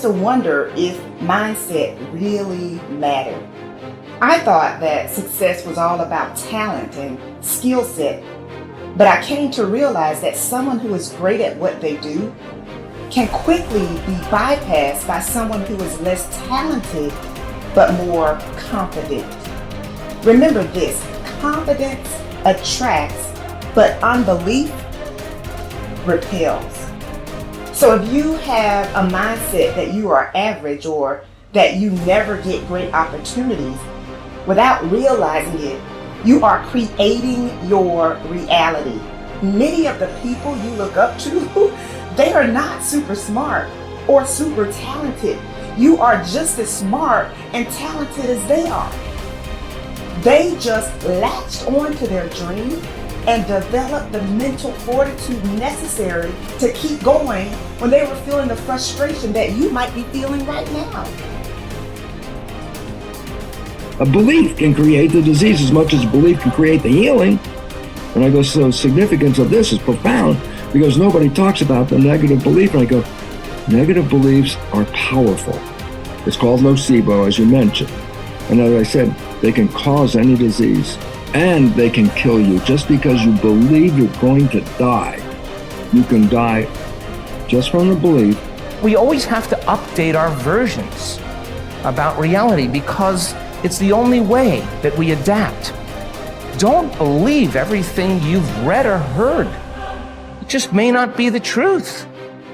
to wonder if mindset really mattered. I thought that success was all about talent and skill set, but I came to realize that someone who is great at what they do can quickly be bypassed by someone who is less talented but more confident. Remember this, confidence attracts, but unbelief repels. So if you have a mindset that you are average or that you never get great opportunities, without realizing it, you are creating your reality. Many of the people you look up to, they are not super smart or super talented. You are just as smart and talented as they are. They just latched onto their dream and developed the mental fortitude necessary to keep going when they were feeling the frustration that you might be feeling right now. A belief can create the disease as much as a belief can create the healing. And I go, so the significance of this is profound because nobody talks about the negative belief. And I go, negative beliefs are powerful. It's called nocebo, as you mentioned. And as I said, they can cause any disease and they can kill you. Just because you believe you're going to die, you can die just from the belief. We always have to update our versions about reality because it's the only way that we adapt. Don't believe everything you've read or heard. It just may not be the truth.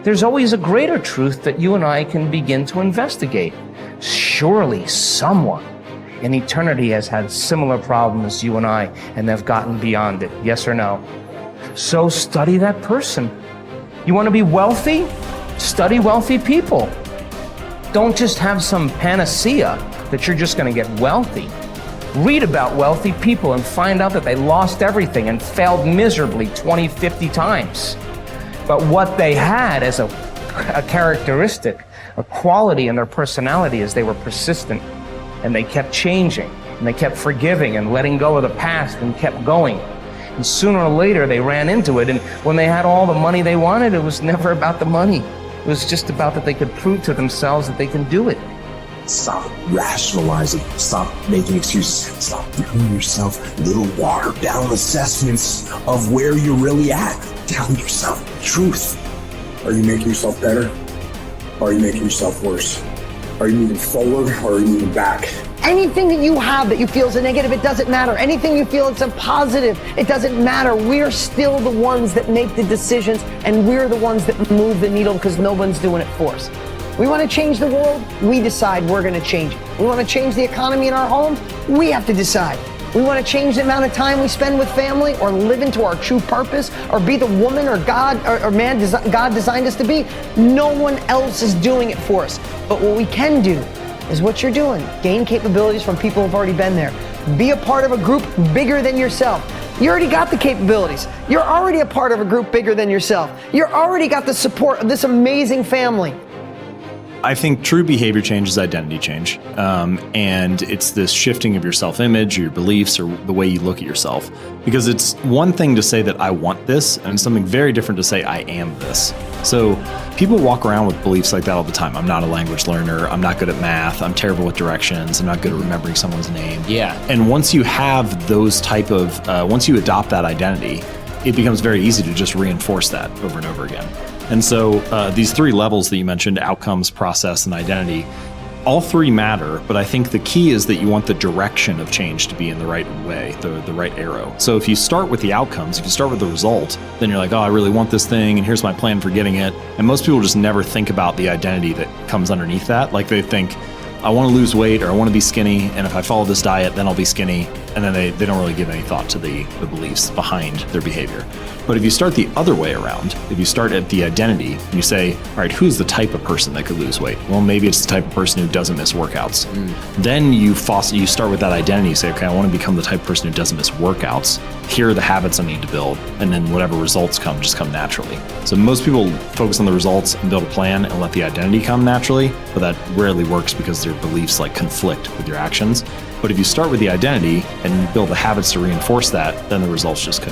There's always a greater truth that you and I can begin to investigate. Surely someone in eternity has had similar problems as you and I, and they've gotten beyond it, yes or no? So study that person. You want to be wealthy? Study wealthy people. Don't just have some panacea that you're just going to get wealthy. Read about wealthy people and find out that they lost everything and failed miserably 20, 50 times. But what they had as a characteristic, a quality in their personality is they were persistent and they kept changing and they kept forgiving and letting go of the past and kept going. And sooner or later they ran into it, and when they had all the money they wanted, it was never about the money. It was just about that they could prove to themselves that they can do it. Stop rationalizing. Stop making excuses. Stop giving yourself little watered down assessments of where you're really at. Tell yourself the truth. Are you making yourself better? Or are you making yourself worse? Are you moving forward or are you moving back? Anything that you have that you feel is a negative, it doesn't matter. Anything you feel it's a positive, it doesn't matter. We're still the ones that make the decisions, and we're the ones that move the needle because no one's doing it for us. We want to change the world, we decide we're going to change it. We want to change the economy in our home, we have to decide. We want to change the amount of time we spend with family or live into our true purpose or be the woman or God or man God designed us to be. No one else is doing it for us. But what we can do is what you're doing. Gain capabilities from people who've already been there. Be a part of a group bigger than yourself. You already got the capabilities. You're already a part of a group bigger than yourself. You're already got the support of this amazing family. I think true behavior change is identity change. And it's this shifting of your self-image or your beliefs or the way you look at yourself. Because it's one thing to say that I want this, and it's something very different to say I am this. So people walk around with beliefs like that all the time. I'm not a language learner. I'm not good at math. I'm terrible with directions. I'm not good at remembering someone's name. Yeah. And once you have those type of, once you adopt that identity, it becomes very easy to just reinforce that over and over again. And so these three levels that you mentioned, outcomes, process, and identity, all three matter, but I think the key is that you want the direction of change to be in the right way, the right arrow. So if you start with the outcomes, if you start with the result, then you're like, oh, I really want this thing, and here's my plan for getting it. And most people just never think about the identity that comes underneath that. Like they think, I want to lose weight or I want to be skinny, and if I follow this diet, then I'll be skinny. And then they don't really give any thought to the beliefs behind their behavior. But if you start the other way around, if you start at the identity, and you say, all right, who's the type of person that could lose weight? Well, maybe it's the type of person who doesn't miss workouts. Then you start with that identity. You say, okay, I want to become the type of person who doesn't miss workouts. Here are the habits I need to build. And then whatever results come, just come naturally. So most people focus on the results and build a plan and let the identity come naturally, but that rarely works because their beliefs like conflict with your actions. But if you start with the identity and you build the habits to reinforce that, then the results just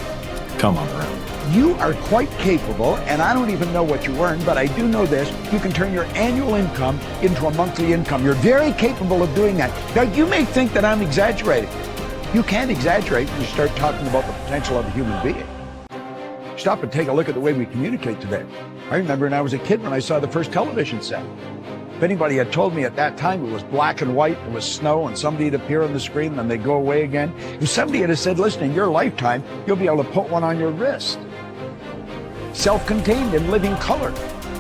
come on their own. You are quite capable, and I don't even know what you earn, but I do know this. You can turn your annual income into a monthly income. You're very capable of doing that. Now, you may think that I'm exaggerating. You can't exaggerate when you start talking about the potential of a human being. Stop and take a look at the way we communicate today. I remember when I was a kid when I saw the first television set. If anybody had told me at that time it was black and white, it was snow, and somebody would appear on the screen and then they'd go away again. If somebody had said, listen, in your lifetime, you'll be able to put one on your wrist. Self-contained in living color.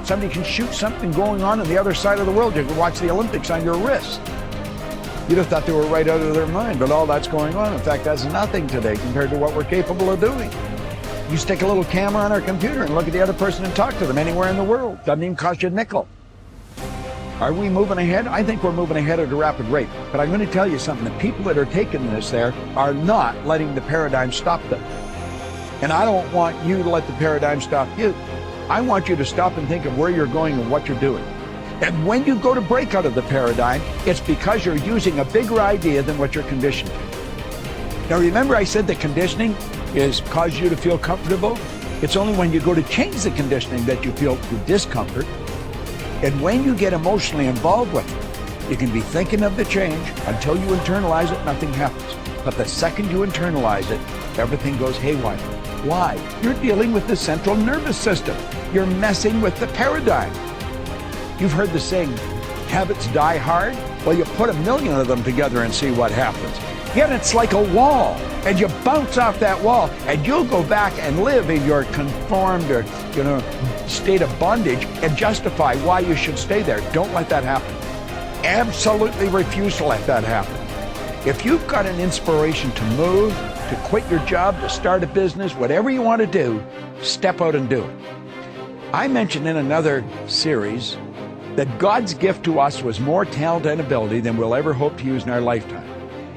Somebody can shoot something going on the other side of the world. You can watch the Olympics on your wrist. You'd have thought they were right out of their mind, but all that's going on. In fact, that's nothing today compared to what we're capable of doing. You stick a little camera on our computer and look at the other person and talk to them anywhere in the world. Doesn't even cost you a nickel. Are we moving ahead? I think we're moving ahead at a rapid rate. But I'm going to tell you something. The people that are taking this there are not letting the paradigm stop them. And I don't want you to let the paradigm stop you. I want you to stop and think of where you're going and what you're doing. And when you go to break out of the paradigm, it's because you're using a bigger idea than what you're conditioned to. Now remember I said that conditioning is cause you to feel comfortable? It's only when you go to change the conditioning that you feel the discomfort. And when you get emotionally involved with it, you can be thinking of the change until you internalize it, nothing happens. But the second you internalize it, everything goes haywire. Why? You're dealing with the central nervous system. You're messing with the paradigm. You've heard the saying, habits die hard? Well, you put 1,000,000 of them together and see what happens. Yet it's like a wall, and you bounce off that wall, and you'll go back and live in your conformed or, state of bondage and justify why you should stay there. Don't let that happen. Absolutely refuse to let that happen. If you've got an inspiration to move, to quit your job, to start a business, whatever you want to do, step out and do it. I mentioned in another series that God's gift to us was more talent and ability than we'll ever hope to use in our lifetime.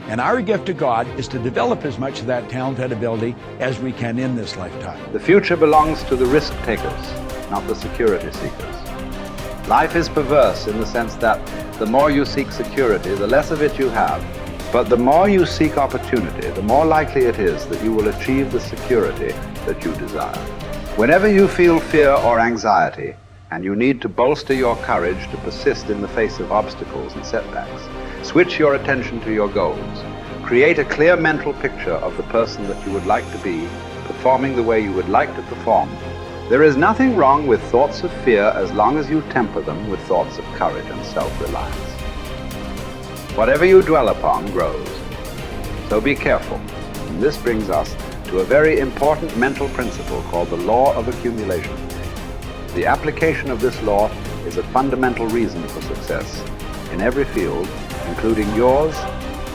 And our gift to God is to develop as much of that talent and ability as we can in this lifetime. The future belongs to the risk takers, not the security seekers. Life is perverse in the sense that the more you seek security, the less of it you have. But the more you seek opportunity, the more likely it is that you will achieve the security that you desire. Whenever you feel fear or anxiety, and you need to bolster your courage to persist in the face of obstacles and setbacks, switch your attention to your goals. Create a clear mental picture of the person that you would like to be, performing the way you would like to perform. There is nothing wrong with thoughts of fear as long as you temper them with thoughts of courage and self-reliance. Whatever you dwell upon grows. So be careful. And this brings us to a very important mental principle called the law of accumulation. The application of this law is a fundamental reason for success in every field, including yours.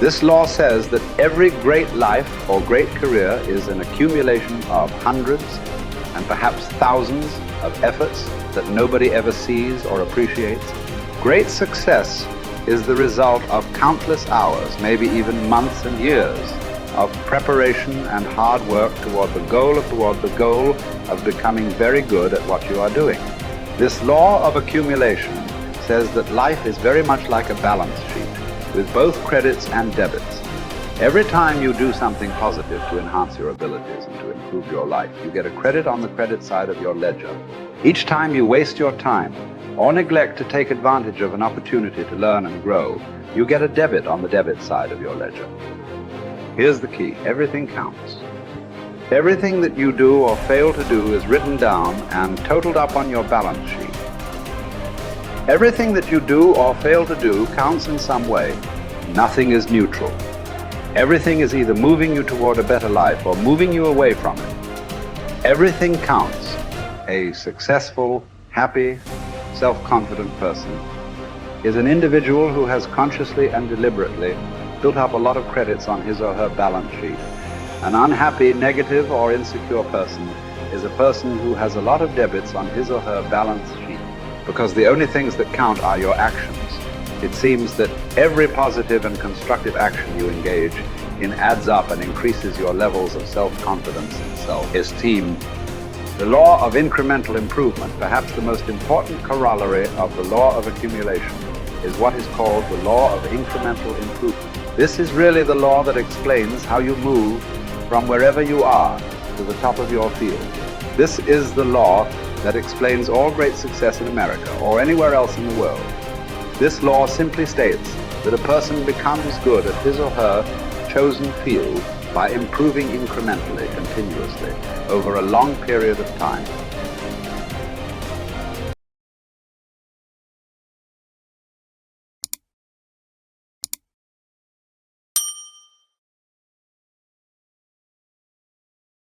This law says that every great life or great career is an accumulation of hundreds and perhaps thousands of efforts that nobody ever sees or appreciates. Great success is the result of countless hours, maybe even months and years, of preparation and hard work toward the goal of becoming very good at what you are doing. This law of accumulation says that life is very much like a balance sheet with both credits and debits. Every time you do something positive to enhance your abilities and to improve your life, you get a credit on the credit side of your ledger. Each time you waste your time or neglect to take advantage of an opportunity to learn and grow, you get a debit on the debit side of your ledger. Here's the key. Everything counts. Everything that you do or fail to do is written down and totaled up on your balance sheet. Everything that you do or fail to do counts in some way. Nothing is neutral. Everything is either moving you toward a better life or moving you away from it. Everything counts. A successful, happy, self-confident person is an individual who has consciously and deliberately built up a lot of credits on his or her balance sheet. An unhappy, negative, or insecure person is a person who has a lot of debits on his or her balance sheet, because the only things that count are your actions. It seems that every positive and constructive action you engage in adds up and increases your levels of self-confidence and self-esteem. The law of incremental improvement, perhaps the most important corollary of the law of accumulation, is what is called the law of incremental improvement. This is really the law that explains how you move from wherever you are to the top of your field. This is the law that explains all great success in America or anywhere else in the world. This law simply states that a person becomes good at his or her chosen field by improving incrementally, continuously, over a long period of time.